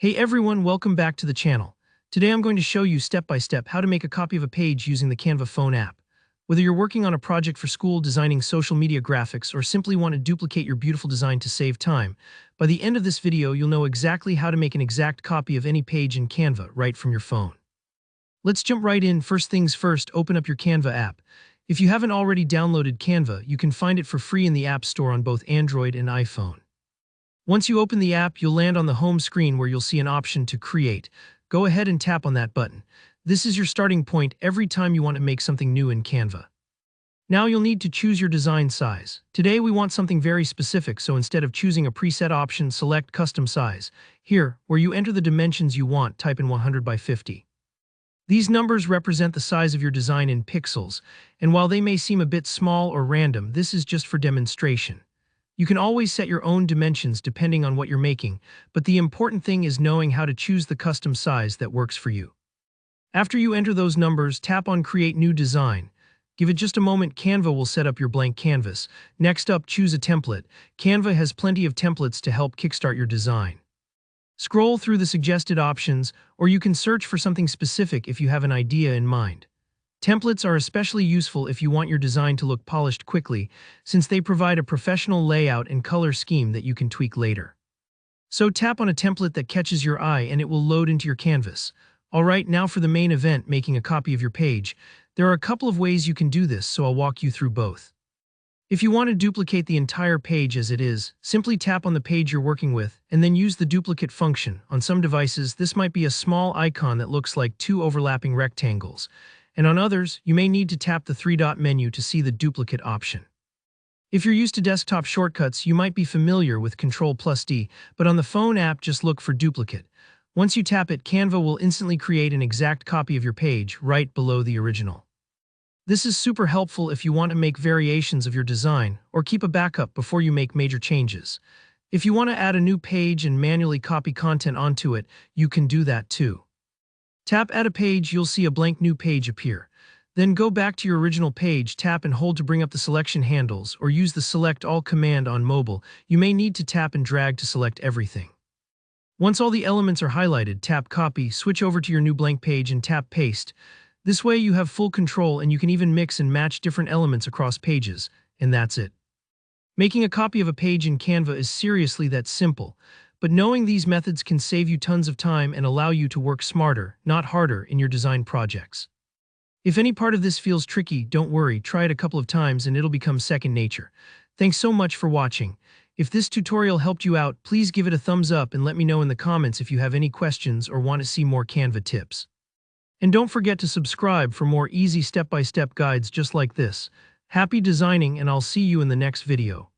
Hey everyone, welcome back to the channel. Today I'm going to show you step by step how to make a copy of a page using the Canva phone app. Whether you're working on a project for school, designing social media graphics, or simply want to duplicate your beautiful design to save time, by the end of this video you'll know exactly how to make an exact copy of any page in Canva right from your phone. Let's jump right in. First things first, open up your Canva app. If you haven't already downloaded Canva, you can find it for free in the App Store on both Android and iPhone. Once you open the app, you'll land on the home screen where you'll see an option to create. Go ahead and tap on that button. This is your starting point every time you want to make something new in Canva. Now you'll need to choose your design size. Today we want something very specific, so instead of choosing a preset option, select Custom Size. Here, where you enter the dimensions you want, type in 100 by 50. These numbers represent the size of your design in pixels, and while they may seem a bit small or random, this is just for demonstration. You can always set your own dimensions depending on what you're making, but the important thing is knowing how to choose the custom size that works for you. After you enter those numbers, tap on Create New Design. Give it just a moment. Canva will set up your blank canvas. Next up, choose a template. Canva has plenty of templates to help kickstart your design. Scroll through the suggested options, or you can search for something specific if you have an idea in mind. Templates are especially useful if you want your design to look polished quickly, since they provide a professional layout and color scheme that you can tweak later. So tap on a template that catches your eye and it will load into your canvas. Alright, now for the main event, making a copy of your page. There are a couple of ways you can do this, so I'll walk you through both. If you want to duplicate the entire page as it is, simply tap on the page you're working with and then use the duplicate function. On some devices, this might be a small icon that looks like two overlapping rectangles, and on others, you may need to tap the three-dot menu to see the duplicate option. If you're used to desktop shortcuts, you might be familiar with Ctrl+D, but on the phone app, just look for duplicate. Once you tap it, Canva will instantly create an exact copy of your page right below the original. This is super helpful if you want to make variations of your design or keep a backup before you make major changes. If you want to add a new page and manually copy content onto it, you can do that too. Tap Add a Page, you'll see a blank new page appear. Then go back to your original page, tap and hold to bring up the selection handles, or use the Select All command on mobile. You may need to tap and drag to select everything. Once all the elements are highlighted, tap Copy, switch over to your new blank page and tap Paste. This way you have full control and you can even mix and match different elements across pages, and that's it. Making a copy of a page in Canva is seriously that simple. But knowing these methods can save you tons of time and allow you to work smarter, not harder, in your design projects. If any part of this feels tricky, don't worry, try it a couple of times and it'll become second nature. Thanks so much for watching. If this tutorial helped you out, please give it a thumbs up and let me know in the comments if you have any questions or want to see more Canva tips. And don't forget to subscribe for more easy step-by-step guides just like this. Happy designing, and I'll see you in the next video.